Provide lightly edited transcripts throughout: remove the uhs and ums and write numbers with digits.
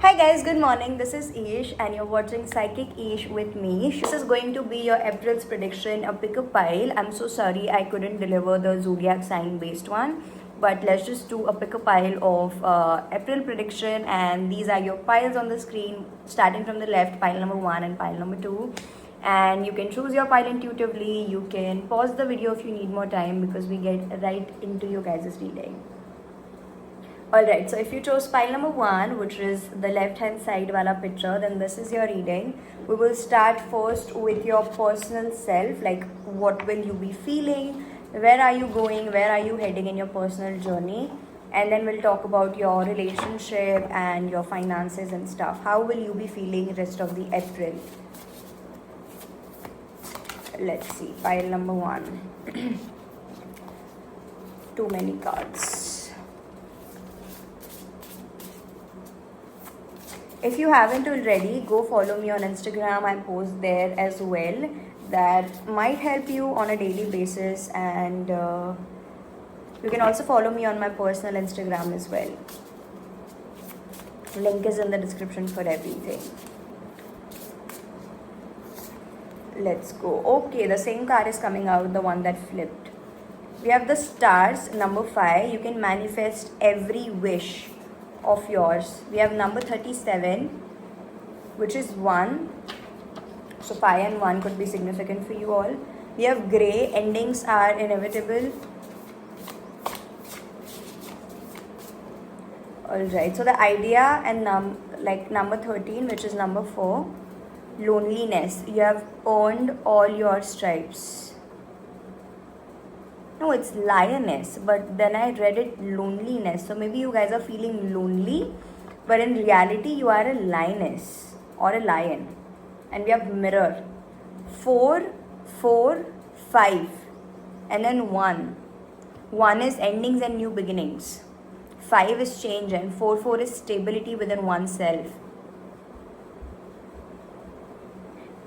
Hi guys, good morning. This is Ish and you're watching Psychic Ish with me. This is going to be your April's prediction, a pick a pile. I'm so sorry I couldn't deliver the zodiac sign based one, but let's just do a pick a pile of April prediction, and these are your piles on the screen starting from the left, pile number 1 and pile number 2. And you can choose your pile intuitively. You can pause the video if you need more time because we get right into your guys' reading. Alright, so if you chose pile number 1, which is the left hand side wala picture, then this is your reading. We will start first with your personal self, like what will you be feeling, where are you going, where are you heading in your personal journey, and then we'll talk about your relationship and your finances and stuff. How will you be feeling rest of the April? Let's see, pile number 1. Too many cards. If you haven't already, go follow me on Instagram. I post there as well. That might help you on a daily basis, and you can also follow me on my personal Instagram as well. Link is in the description for everything. Let's go. Okay, the same card is coming out, the one that flipped. We have the stars, number 5. You can manifest every wish of yours. We have number 37, which is 1. So 5 and 1 could be significant for you all. We have gray, endings are inevitable. Alright, so the idea and number 13, which is number 4, loneliness. You have earned all your stripes. No, it's lioness, but then I read it loneliness. So maybe you guys are feeling lonely, but in reality you are a lioness or a lion. And we have mirror. 4, 4, 5, and then 1. 1 is endings and new beginnings. 5 is change, and 4, 4 is stability within oneself.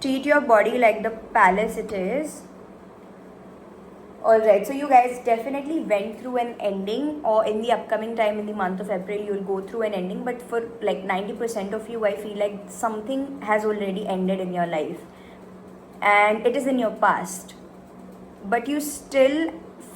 Treat your body like the palace it is. Alright, so you guys definitely went through an ending, or in the upcoming time in the month of April you'll go through an ending, but for like 90% of you I feel like something has already ended in your life and it is in your past, but you still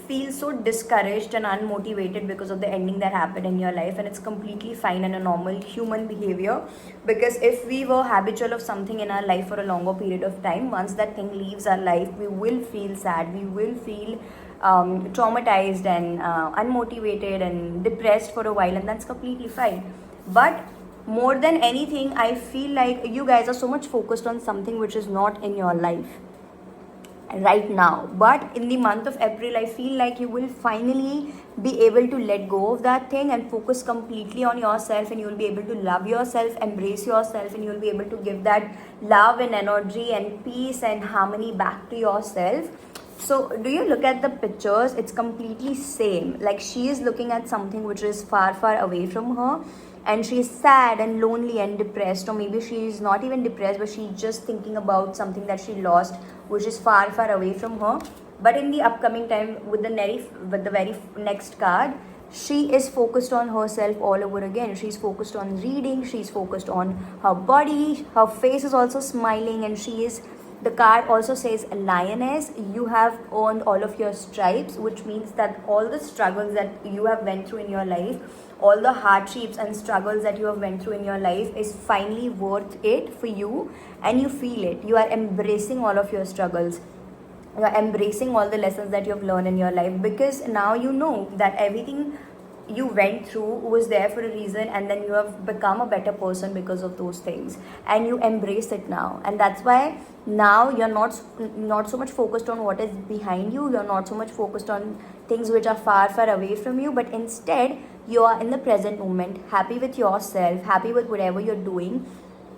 feel so discouraged and unmotivated because of the ending that happened in your life, and it's completely fine and a normal human behavior, because if we were habitual of something in our life for a longer period of time, once that thing leaves our life we will feel sad, we will feel traumatized and unmotivated and depressed for a while, and that's completely fine. But more than anything I feel like you guys are so much focused on something which is not in your life right now, but in the month of April I feel like you will finally be able to let go of that thing and focus completely on yourself, and you will be able to love yourself, embrace yourself, and you will be able to give that love and energy and peace and harmony back to yourself. So do you look at the pictures? It's completely same, like she is looking at something which is far away from her, and she's sad and lonely and depressed, or maybe she's not even depressed, but she's just thinking about something that she lost which is far away from her. But in the upcoming time, with the very next card, she is focused on herself all over again. She's focused on reading, she's focused on her body, her face is also smiling, and the card also says lioness. You have earned all of your stripes, which means that all the struggles that you have went through in your life, all the hardships and struggles that you have went through in your life is finally worth it for you, and you feel it. You are embracing all of your struggles, you are embracing all the lessons that you have learned in your life, because now you know that everything you went through was there for a reason, and then you have become a better person because of those things, and you embrace it now. And that's why now you're not so much focused on what is behind you, you're not so much focused on things which are far away from you, but instead you are in the present moment, happy with yourself, happy with whatever you're doing,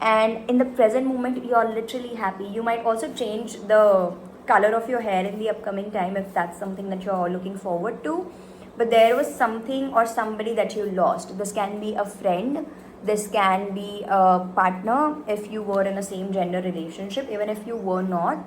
and in the present moment you're literally happy. You might also change the color of your hair in the upcoming time if that's something that you're looking forward to, but there was something or somebody that you lost. This can be a friend, this can be a partner if you were in a same gender relationship. Even if you were not,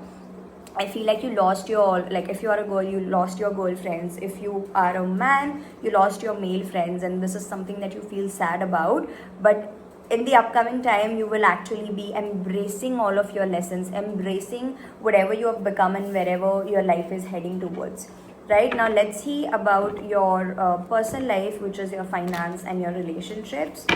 I feel like you lost your, like if you are a girl, you lost your girlfriends. If you are a man, you lost your male friends, and this is something that you feel sad about. But in the upcoming time you will actually be embracing all of your lessons, embracing whatever you have become and wherever your life is heading towards. Right now, let's see about your personal life, which is your finance and your relationships.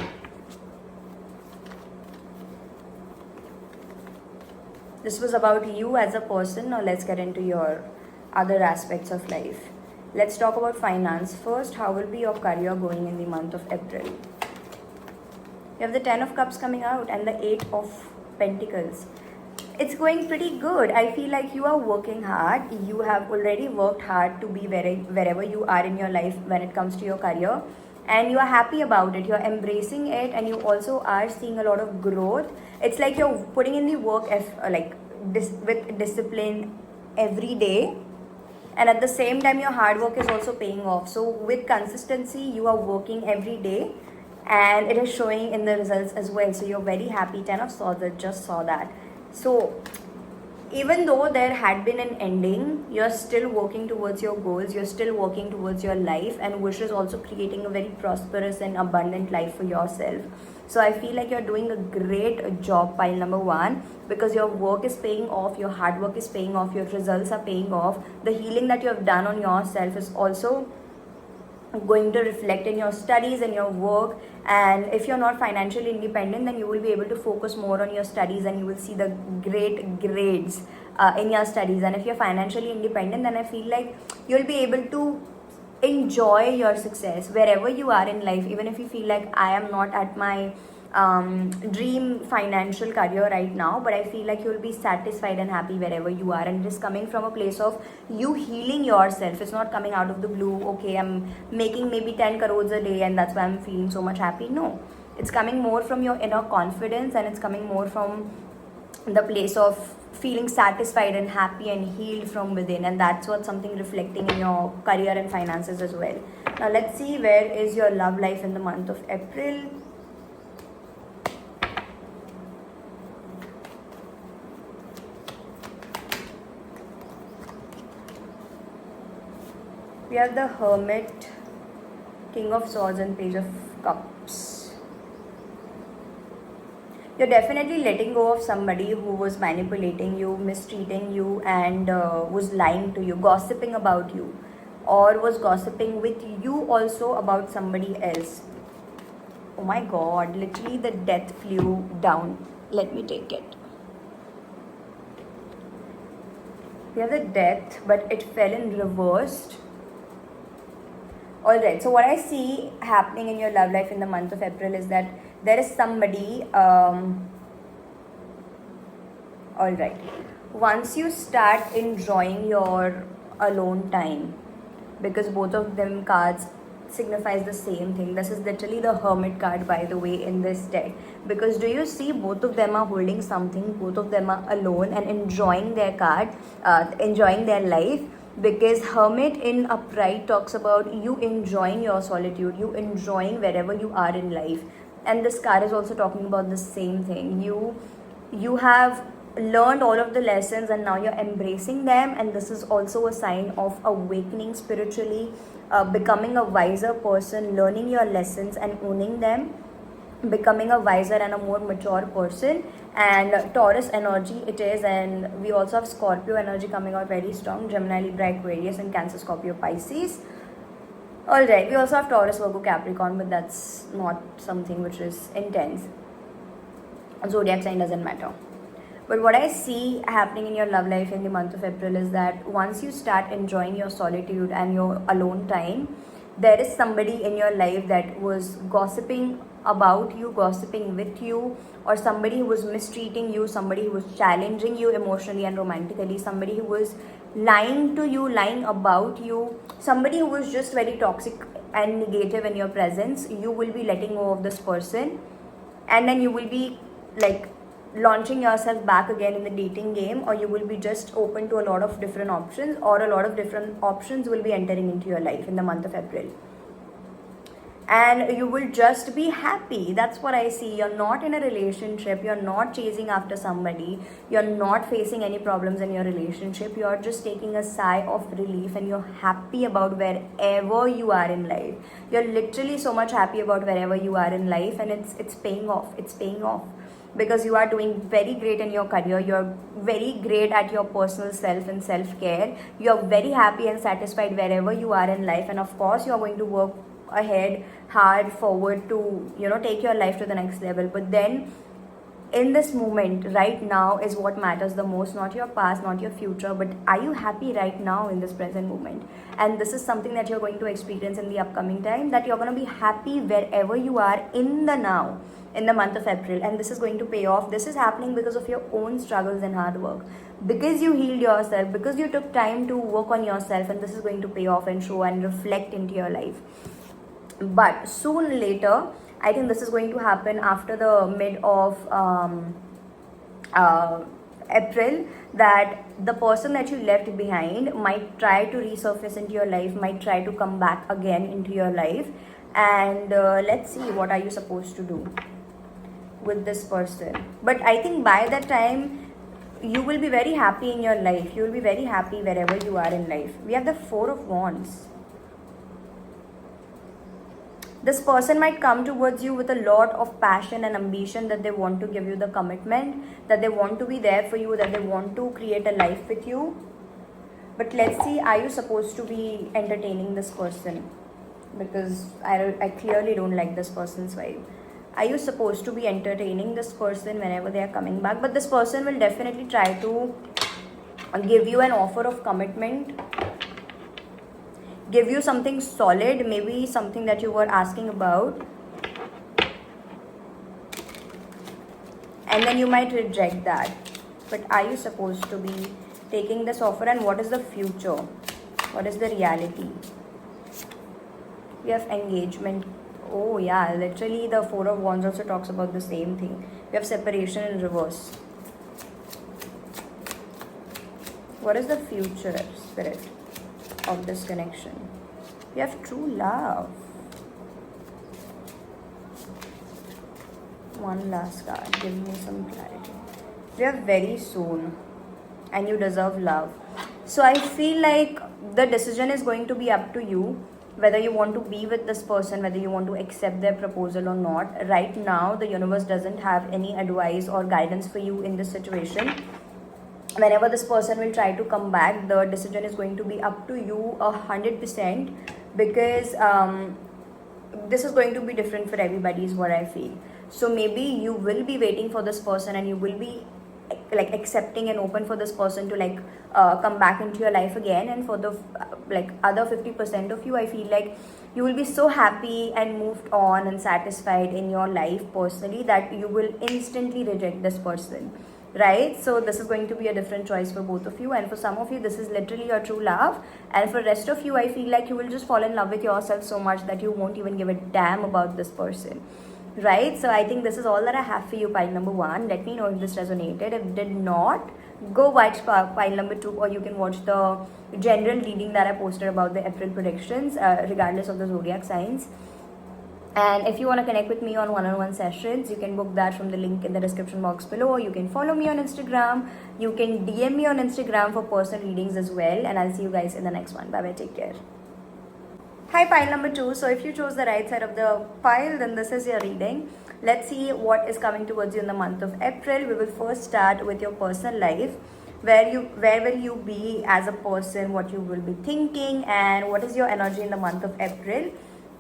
This was about you as a person. Now let's get into your other aspects of life. Let's talk about finance first. How will be your career going in the month of April? You have the 10 of Cups coming out and the 8 of Pentacles. It's going pretty good. I feel like you are working hard. You have already worked hard to be wherever you are in your life when it comes to your career, and you are happy about it. You're embracing it, and you also are seeing a lot of growth. It's like you're putting in the work with discipline every day, and at the same time your hard work is also paying off. So with consistency, you are working every day, and it is showing in the results as well. So you're very happy. 10 of Swords, I just saw that. So even though there had been an ending, you're still working towards your goals, you're still working towards your life, and which is also creating a very prosperous and abundant life for yourself. So I feel like you're doing a great job, pile number one, because your work is paying off, your hard work is paying off, your results are paying off. The healing that you have done on yourself is also going to reflect in your studies and your work. And if you're not financially independent, then you will be able to focus more on your studies, and you will see the great grades in your studies. And if you're financially independent, then I feel like you'll be able to enjoy your success wherever you are in life. Even if you feel like I am not at my dream financial career right now, but I feel like you'll be satisfied and happy wherever you are, and it is coming from a place of you healing yourself. It's not coming out of the blue. Okay, I'm making maybe 10 crores a day and that's why I'm feeling so much happy. No, it's coming more from your inner confidence, and it's coming more from the place of feeling satisfied and happy and healed from within, and that's what something reflecting in your career and finances as well. Now let's see, where is your love life in the month of April? We have the Hermit, King of Swords, and Page of Cups. You're definitely letting go of somebody who was manipulating you, mistreating you, and was lying to you, gossiping about you, or was gossiping with you also about somebody else. Oh my god, literally the death flew down. Let me take it. We have the death, but it fell in reversed. Alright, so what I see happening in your love life in the month of April is that there is somebody, alright, once you start enjoying your alone time, because both of them cards signifies the same thing. This is literally the Hermit card, by the way, in this deck, because do you see both of them are holding something, both of them are alone and enjoying their card, enjoying their life. Because Hermit in upright talks about you enjoying your solitude, you enjoying wherever you are in life, and this card is also talking about the same thing. You have learned all of the lessons and now you're embracing them, and this is also a sign of awakening spiritually, becoming a wiser person, learning your lessons and owning them, becoming a wiser and a more mature person. And Taurus energy it is, and we also have Scorpio energy coming out very strong, Gemini, Libra, Aquarius, and Cancer, Scorpio, Pisces. Alright, we also have Taurus, Virgo, Capricorn, but that's not something which is intense. Zodiac sign doesn't matter. But what I see happening in your love life in the month of April is that once you start enjoying your solitude and your alone time, there is somebody in your life that was gossiping about you, gossiping with you, or somebody who was mistreating you, somebody who was challenging you emotionally and romantically, somebody who was lying to you, lying about you, somebody who was just very toxic and negative in your presence. You will be letting go of this person, and then you will be like launching yourself back again in the dating game, or you will be just open to a lot of different options, or a lot of different options will be entering into your life in the month of April. and you will just be happy. That's what I see. You're not in a relationship, you're not chasing after somebody, you're not facing any problems in your relationship, you're just taking a sigh of relief and you're happy about wherever you are in life. You're literally so much happy about wherever you are in life, and it's paying off. It's paying off because you are doing very great in your career, you're very great at your personal self and self-care, you're very happy and satisfied wherever you are in life, and of course you're going to work ahead hard forward to take your life to the next level. But then in this moment right now is what matters the most, not your past, not your future, but are you happy right now in this present moment? And this is something that you're going to experience in the upcoming time, that you're going to be happy wherever you are in the now, in the month of April, and this is going to pay off. This is happening because of your own struggles and hard work, because you healed yourself, because you took time to work on yourself, and this is going to pay off and show and reflect into your life. But soon later, I think this is going to happen after the mid of April, that the person that you left behind might try to resurface into your life, might try to come back again into your life. And let's see, what are you supposed to do with this person? But I think by that time, you will be very happy in your life. You will be very happy wherever you are in life. We have the Four of Wands. This person might come towards you with a lot of passion and ambition, that they want to give you the commitment, that they want to be there for you, that they want to create a life with you. But let's see, are you supposed to be entertaining this person? Because I clearly don't like this person's vibe. Are you supposed to be entertaining this person whenever they are coming back? But this person will definitely try to give you an offer of commitment, give you something solid, maybe something that you were asking about, and then you might reject that. But are you supposed to be taking this offer, and what is the future? What is the reality? We have engagement. Oh yeah, literally the Four of Wands also talks about the same thing. We have separation in reverse. What is the future, Spirit, of this connection? We have true love. One last card, give me some clarity. We have very soon, and you deserve love. So I feel like the decision is going to be up to you, whether you want to be with this person, whether you want to accept their proposal or not. Right now, the universe doesn't have any advice or guidance for you in this situation. Whenever this person will try to come back, the decision is going to be up to you 100%, because this is going to be different for everybody, is what I feel. So maybe you will be waiting for this person, and you will be like accepting and open for this person to come back into your life again. And for the other 50% of you, I feel like you will be so happy and moved on and satisfied in your life personally, that you will instantly reject this person, right? So this is going to be a different choice for both of you, and for some of you this is literally your true love, and for rest of you I feel like you will just fall in love with yourself so much that you won't even give a damn about this person, right? So I think this is all that I have for you, pile number 1. Let me know if this resonated. If did not, go watch pile number 2, or you can watch the general reading that I posted about the April predictions, regardless of the zodiac signs. And if you want to connect with me on one-on-one sessions, you can book that from the link in the description box below. Or you can follow me on Instagram. You can DM me on Instagram for personal readings as well. And I'll see you guys in the next one. Bye-bye. Take care. Hi, pile number 2. So if you chose the right side of the pile, then this is your reading. Let's see what is coming towards you in the month of April. We will first start with your personal life. Where will you be as a person, what you will be thinking, and what is your energy in the month of April.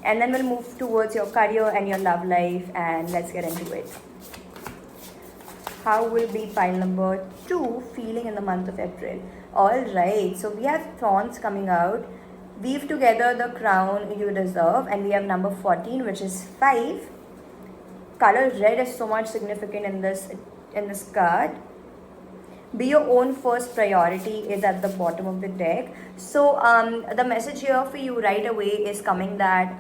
And then we'll move towards your career and your love life, and let's get into it. How will be pile number 2 feeling in the month of April? Alright, so we have thorns coming out. Weave together the crown you deserve, and we have number 14, which is 5. Color red is so much significant in this card. Be your own first priority is at the bottom of the deck. So the message here for you right away is coming that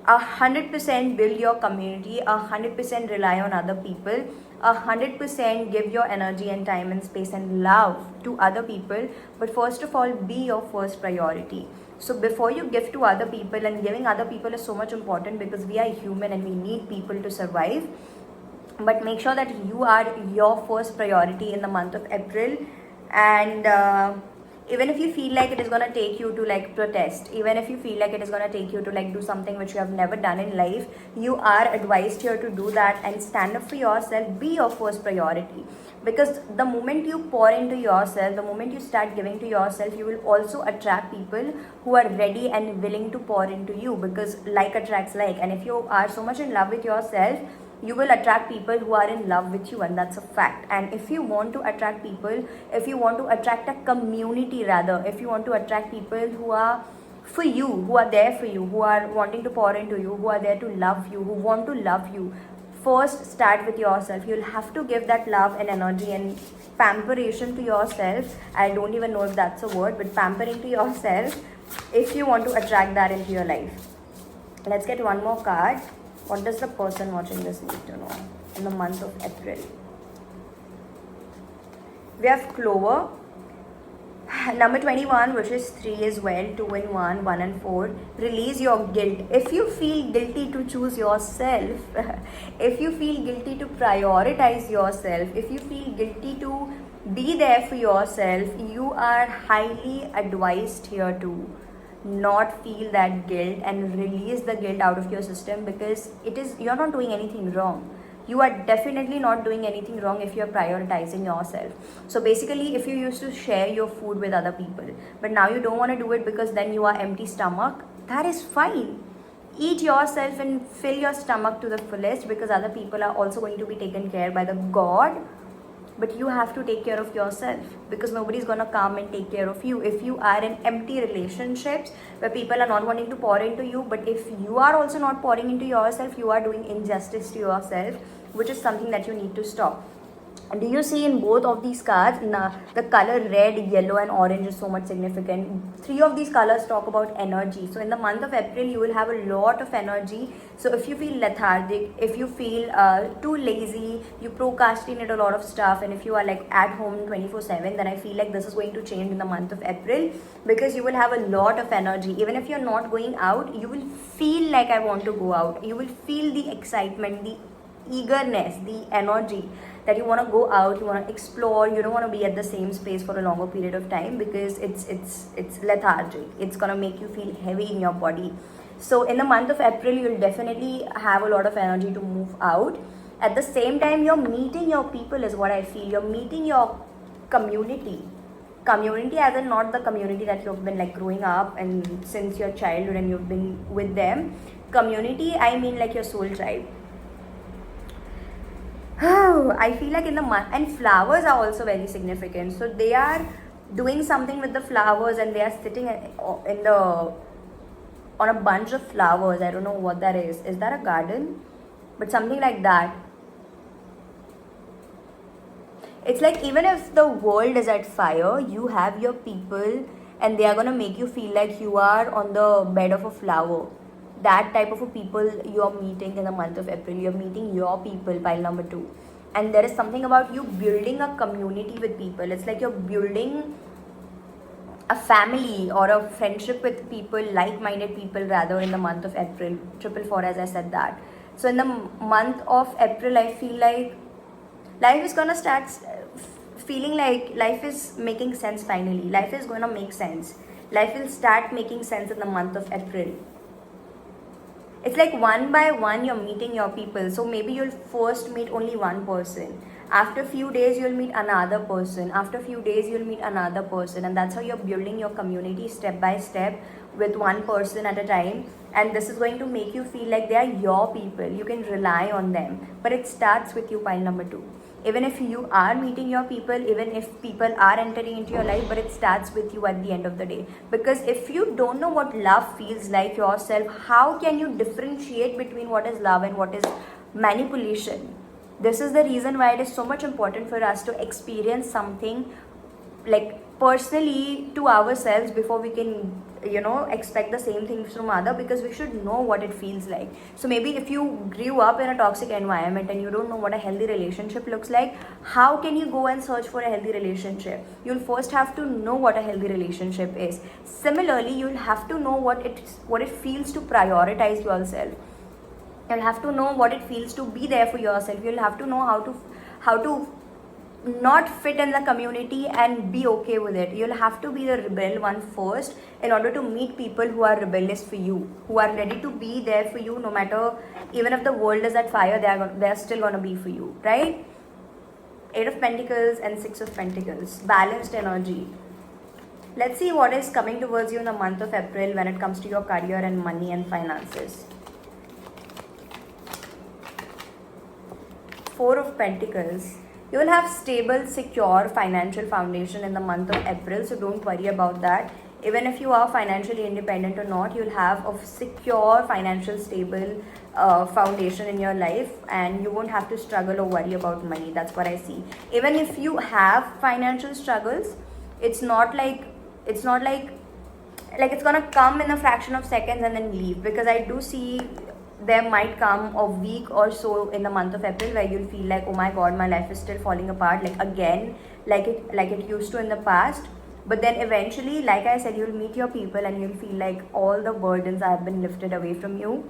100% build your community, 100% rely on other people, 100% give your energy and time and space and love to other people. But first of all, be your first priority. So before you give to other people, and giving other people is so much important because we are human and we need people to survive, but make sure that you are your first priority in the month of April. And even if you feel like it is going to take you to like protest, even if you feel like it is going to take you to like do something which you have never done in life, you are advised here to do that and stand up for yourself. Be your first priority, because the moment you pour into yourself, the moment you start giving to yourself, you will also attract people who are ready and willing to pour into you, because like attracts like. And if you are so much in love with yourself, you will attract people who are in love with you, and that's a fact. And if you want to attract people, if you want to attract a community, rather, if you want to attract people who are for you, who are there for you, who are wanting to pour into you, who are there to love you, who want to love you, first start with yourself. You'll have to give that love and energy and pamperation to yourself. I don't even know if that's a word, but pampering to yourself, if you want to attract that into your life. Let's get one more card. What does the person watching this need to know in the month of April? We have Clover. Number 21, which is 3 as well, 2 and 1, 1 and 4. Release your guilt. If you feel guilty to choose yourself, if you feel guilty to prioritize yourself, if you feel guilty to be there for yourself, you are highly advised here to not feel that guilt and release the guilt out of your system, because you're not doing anything wrong. You are definitely not doing anything wrong if you're prioritizing yourself. So basically, if you used to share your food with other people, but now you don't want to do it because then you are empty stomach, that is fine. Eat yourself and fill your stomach to the fullest, because other people are also going to be taken care by the God. But you have to take care of yourself, because nobody's going to come and take care of you. If you are in empty relationships where people are not wanting to pour into you, but if you are also not pouring into yourself, you are doing injustice to yourself, which is something that you need to stop. Do you see in both of these cards, the color red, yellow and orange is so much significant. 3 of these colors talk about energy. So in the month of April, you will have a lot of energy. So if you feel lethargic, if you feel too lazy, you procrastinate a lot of stuff, and if you are like at home 24/7, then I feel like this is going to change in the month of April, because you will have a lot of energy. Even if you're not going out, you will feel like I want to go out. You will feel the excitement, the eagerness, the energy that you want to go out, you want to explore, you don't want to be at the same space for a longer period of time, because it's lethargic. It's going to make you feel heavy in your body. So in the month of April, you'll definitely have a lot of energy to move out. At the same time, you're meeting your people is what I feel. You're meeting your community as in not the community that you've been like growing up and since your childhood and you've been with them. Community, I mean like your soul tribe. I feel like in the month, and flowers are also very significant. So they are doing something with the flowers, and they are sitting on a bunch of flowers. I don't know what that is. Is that a garden? But something like that. It's like even if the world is at fire, you have your people, and they are gonna make you feel like you are on the bed of a flower. That type of a people you're meeting in the month of April. You're meeting your people, pile number 2. And there is something about you building a community with people. It's like you're building a family or a friendship with people, like-minded people rather, in the month of April. 444, as I said that. So in the month of April, I feel like life is gonna start feeling like life is making sense finally. Life is gonna make sense. Life will start making sense in the month of April. It's like one by one you're meeting your people. So maybe you'll first meet only one person. After a few days, you'll meet another person. After a few days, you'll meet another person. And that's how you're building your community step by step with one person at a time. And this is going to make you feel like they are your people. You can rely on them. But it starts with you, pile number 2. Even if you are meeting your people, even if people are entering into your life, but it starts with you at the end of the day. Because if you don't know what love feels like yourself, how can you differentiate between what is love and what is manipulation? This is the reason why it is so much important for us to experience something like personally to ourselves before we can expect the same things from other, because we should know what it feels like. So maybe if you grew up in a toxic environment and you don't know what a healthy relationship looks like, how can you go and search for a healthy relationship? You'll first have to know what a healthy relationship is. Similarly, you'll have to know what it feels to prioritize yourself. You'll have to know what it feels to be there for yourself. You'll have to know how to not fit in the community and be okay with it. You'll have to be the rebel one first in order to meet people who are rebellious for you, who are ready to be there for you no matter, even if the world is at fire, they're still gonna be for you, right? Eight of Pentacles and Six of Pentacles, balanced energy. Let's see what is coming towards you in the month of April when it comes to your career and money and finances. Four of Pentacles. You will have stable, secure financial foundation in the month of April, so don't worry about that. Even if you are financially independent or not, you'll have a secure, financial, stable foundation in your life, and you won't have to struggle or worry about money. That's what I see. Even if you have financial struggles, it's not like it's gonna come in a fraction of seconds and then leave, because I do see there might come a week or so in the month of April where you'll feel like, oh my god, my life is still falling apart, like again, like it used to in the past. But then eventually, like I said, you'll meet your people and you'll feel like all the burdens have been lifted away from you.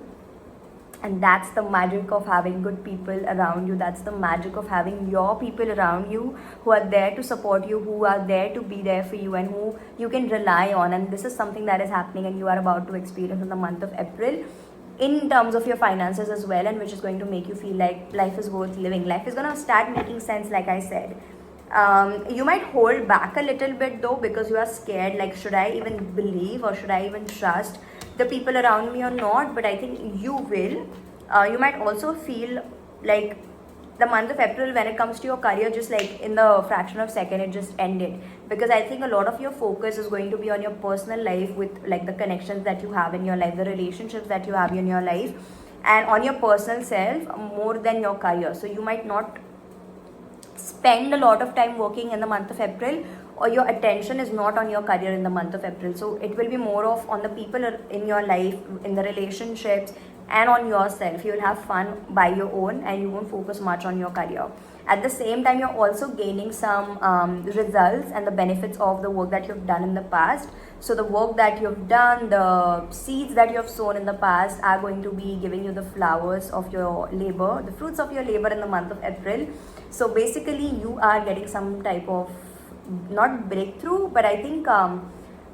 And that's the magic of having good people around you. That's the magic of having your people around you who are there to support you, who are there to be there for you, and who you can rely on. And this is something that is happening and you are about to experience in the month of April, in terms of your finances as well, and which is going to make you feel like life is worth living. Life is going to start making sense, like I said. You might hold back a little bit though, because you are scared, like, should I even believe or should I even trust the people around me or not? But I think you will. You might also feel like the month of April, when it comes to your career, just like in the fraction of second it just ended, because I think a lot of your focus is going to be on your personal life, with like the connections that you have in your life, the relationships that you have in your life, and on your personal self more than your career. So you might not spend a lot of time working in the month of April, or your attention is not on your career in the month of April. So it will be more of on the people in your life, in the relationships, and on yourself. You will have fun by your own and you won't focus much on your career. At the same time, you're also gaining some results and the benefits of the work that you've done in the past. So the work that you've done, the seeds that you have sown in the past, are going to be giving you the flowers of your labor, the fruits of your labor in the month of April. So basically you are getting some type of, not breakthrough, but I think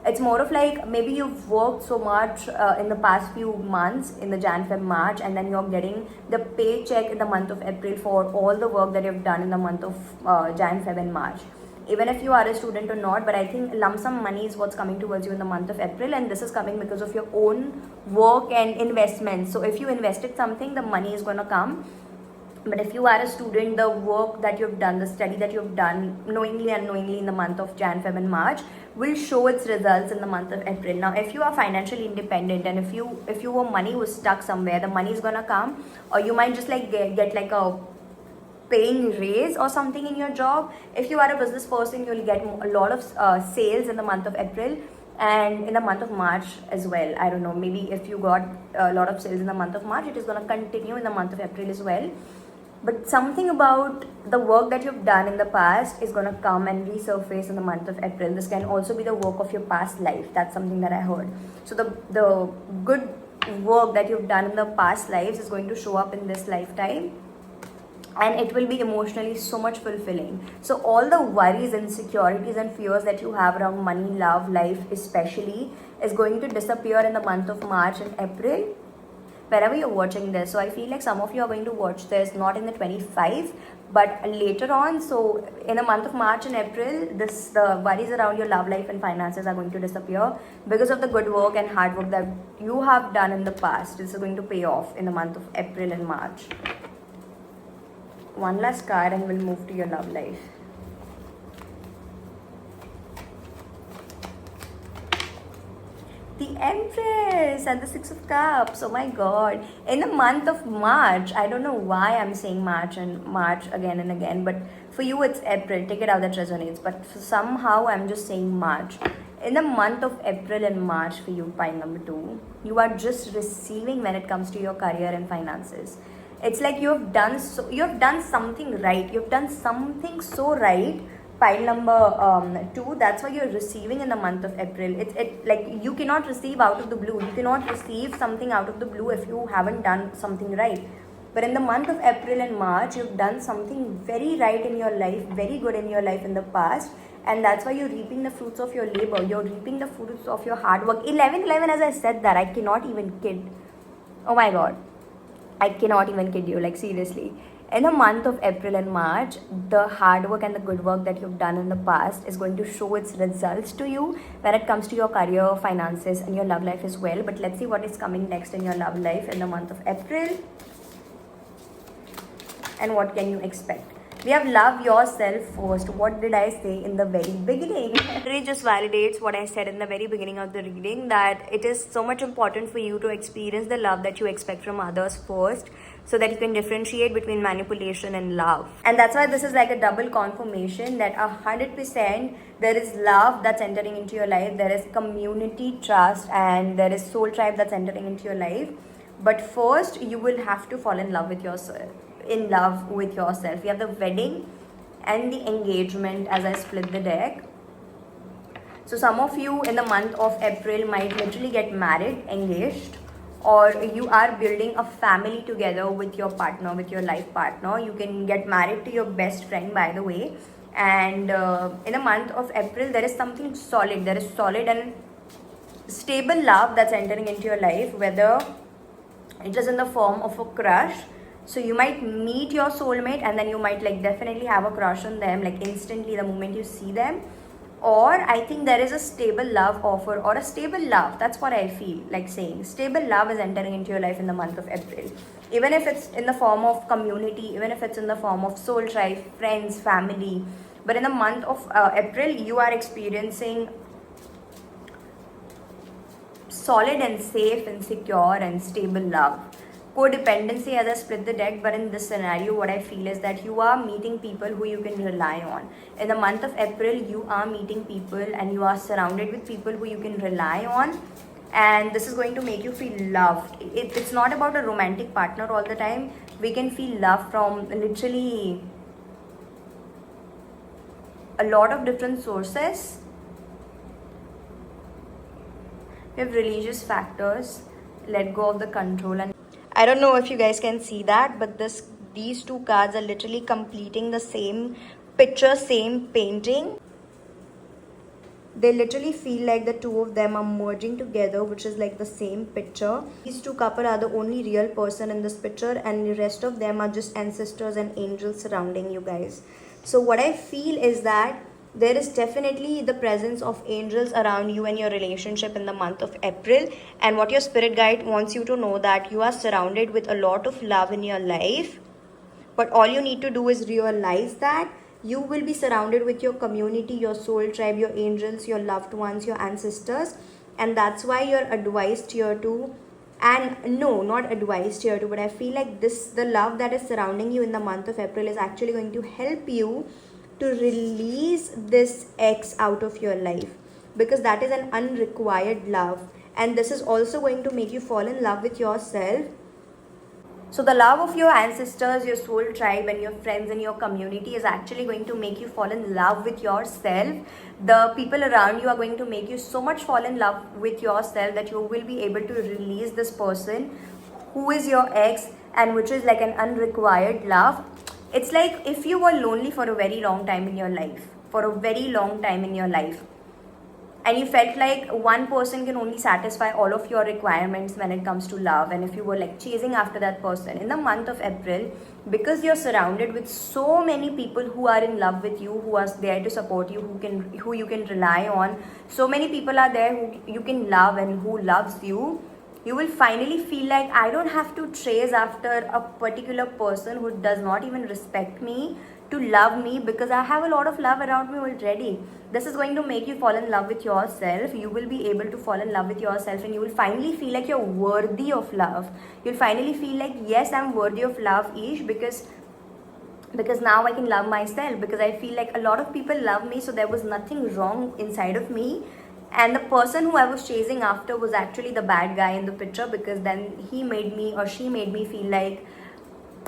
it's more of like, maybe you've worked so much in the past few months, in the Jan, Feb, March, and then you're getting the paycheck in the month of April for all the work that you've done in the month of Jan, Feb and March. Even if you are a student or not, but I think lump sum money is what's coming towards you in the month of April, and this is coming because of your own work and investments. So if you invested something, the money is going to come. But if you are a student, the work that you've done, the study that you've done knowingly and unknowingly in the month of Jan, Feb and March will show its results in the month of April. Now, if you are financially independent and if your money was stuck somewhere, the money is gonna come, or you might just like get like a paying raise or something in your job. If you are a business person, you'll get a lot of sales in the month of April and in the month of March as well. I don't know, maybe if you got a lot of sales in the month of March, it is gonna continue in the month of April as well. But something about the work that you've done in the past is going to come and resurface in the month of April. This can also be the work of your past life. That's something that I heard. So the good work that you've done in the past lives is going to show up in this lifetime, and it will be emotionally so much fulfilling. So all the worries, insecurities and fears that you have around money, love, life especially, is going to disappear in the month of March and April, wherever you're watching this. So I feel like some of you are going to watch this not in the 25 but later on. So in the month of March and April, the worries around your love life and finances are going to disappear because of the good work and hard work that you have done in the past. This is going to pay off in the month of April and March. One last card and we'll move to your love life. The Empress and the Six of Cups. Oh my god. In the month of March, I don't know why I'm saying March and March again and again, but for you it's April. Take it out, that resonates. But somehow I'm just saying March. In the month of April and March for you, pile number 2, you are just receiving when it comes to your career and finances. It's like you have done something right. You've done something so right. Pile number 2. That's why you're receiving in the month of April. It like you cannot receive out of the blue. You cannot receive something out of the blue if you haven't done something right. But in the month of April and March, you've done something very right in your life, very good in your life in the past, and that's why you're reaping the fruits of your labor. You're reaping the fruits of your hard work. 11/11, as I said that, I cannot even kid. Oh my god, I cannot even kid you, like seriously. In the month of April and March, the hard work and the good work that you've done in the past is going to show its results to you when it comes to your career, finances, and your love life as well. But let's see what is coming next in your love life in the month of April. And what can you expect? We have love yourself first. What did I say in the very beginning? It just validates what I said in the very beginning of the reading, that it is so much important for you to experience the love that you expect from others first, so that you can differentiate between manipulation and love. And that's why this is like a double confirmation that 100% there is love that's entering into your life, there is community trust, and there is soul tribe that's entering into your life. But first, you will have to fall in love with yourself. In love with yourself. We have the wedding and the engagement as I split the deck. So some of you in the month of April might literally get married, engaged, or you are building a family together with your partner, with your life partner. You can get married to your best friend, by the way. And in the month of April, there is something solid. There is solid and stable love that's entering into your life, whether it is in the form of a crush. So you might meet your soulmate and then you might like definitely have a crush on them like instantly the moment you see them. Or I think there is a stable love offer or a stable love. That's what I feel like saying. Stable love is entering into your life in the month of April. Even if it's in the form of community, even if it's in the form of soul tribe, friends, family. But in the month of April, you are experiencing solid and safe and secure and stable love. Codependency as I split the deck, but in this scenario, what I feel is that you are meeting people who you can rely on. In the month of April, you are meeting people and you are surrounded with people who you can rely on. And this is going to make you feel loved. It's not about a romantic partner all the time. We can feel love from literally a lot of different sources. We have religious factors, let go of the control, and I don't know if you guys can see that, but these two cards are literally completing the same picture, same painting. They literally feel like the two of them are merging together, which is like the same picture. These two couple are the only real person in this picture, and the rest of them are just ancestors and angels surrounding you guys. So what I feel is that there is definitely the presence of angels around you and your relationship in the month of April. And what your spirit guide wants you to know, that you are surrounded with a lot of love in your life. But all you need to do is realize that you will be surrounded with your community, your soul tribe, your angels, your loved ones, your ancestors. And that's why you're advised here to, and no, not advised here to, but I feel like the love that is surrounding you in the month of April is actually going to help you to release this ex out of your life, because that is an unrequired love. And this is also going to make you fall in love with yourself. So the love of your ancestors, your soul tribe, and your friends and your community is actually going to make you fall in love with yourself. The people around you are going to make you so much fall in love with yourself that you will be able to release this person who is your ex, and which is like an unrequired love. It's like if you were lonely for a very long time in your life, and you felt like one person can only satisfy all of your requirements when it comes to love, and if you were like chasing after that person in the month of April, because you're surrounded with so many people who are in love with you, who are there to support you, who you can rely on, so many people are there who you can love and who loves you, you will finally feel like I don't have to chase after a particular person who does not even respect me to love me, because I have a lot of love around me already. This is going to make you fall in love with yourself. You will be able to fall in love with yourself, and you will finally feel like you're worthy of love. You'll finally feel like, yes, I'm worthy of love, Ish, because now I can love myself, because I feel like a lot of people love me, so there was nothing wrong inside of me. and the person who I was chasing after was actually the bad guy in the picture, because then he made me or she made me feel like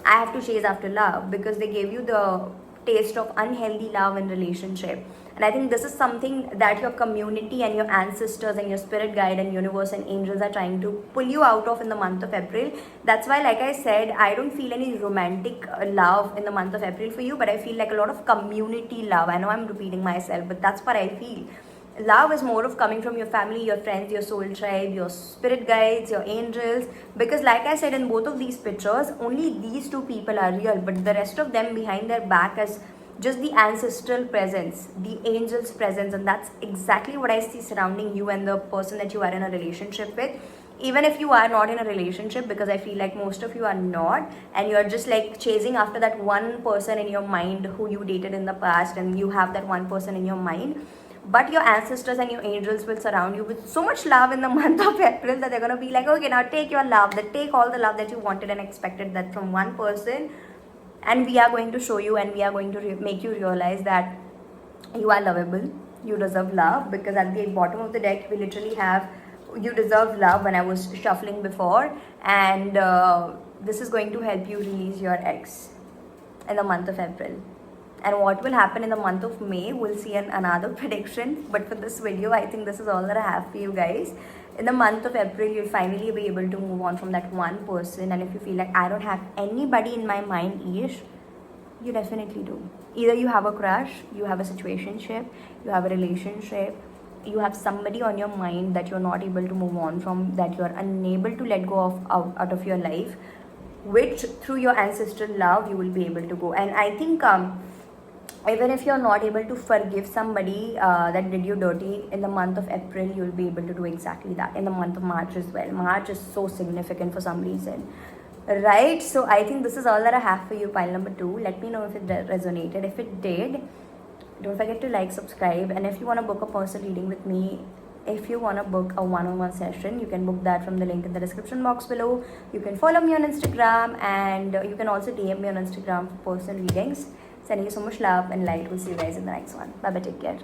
I have to chase after love, because they gave you the taste of unhealthy love in relationship. And I think this is something that your community and your ancestors and your spirit guide and universe and angels are trying to pull you out of in the month of April. That's why, like I said, I don't feel any romantic love in the month of April for you, but I feel like a lot of community love. I know I'm repeating myself, but that's what I feel. Love is more of coming from your family, your friends, your soul tribe, your spirit guides, your angels. Because, like I said, in both of these pictures, only these two people are real, but the rest of them behind their back is just the ancestral presence, the angel's presence, and that's exactly what I see surrounding you and the person that you are in a relationship with. Even if you are not in a relationship, because I feel like most of you are not, and you're just like chasing after that one person in your mind who you dated in the past, and you have that one person in your mind, but your ancestors and your angels will surround you with so much love in the month of April that they're going to be like, okay, now take your love, that take all the love that you wanted and expected that from one person, and we are going to show you, and we are going to make you realize that you are lovable, you deserve love. Because at the bottom of the deck we literally have you deserve love when I was shuffling before, and this is going to help you release your ex in the month of April. And what will happen in the month of May, we'll see in another prediction. But for this video, I think this is all that I have for you guys. In the month of April, you'll finally be able to move on from that one person. And if you feel like I don't have anybody in my mind, Ish, you definitely do. Either you have a crush, you have a situationship, you have a relationship, you have somebody on your mind that you're not able to move on from, that you're unable to let go of out of your life, which through your ancestral love you will be able to go. And I think even if you're not able to forgive somebody that did you dirty in the month of April, you'll be able to do exactly that in the month of March as well. March is so significant for some reason, right? So I think this is all that I have for you, pile number 2. Let me know if it resonated. If it did, don't forget to like, subscribe, and if you want to book a personal reading with me, if you want to book a one-on-one session, you can book that from the link in the description box below. You can follow me on Instagram, and you can also DM me on Instagram for personal readings. Sending you so much love and light. We'll see you guys in the next one. Bye bye. Take care.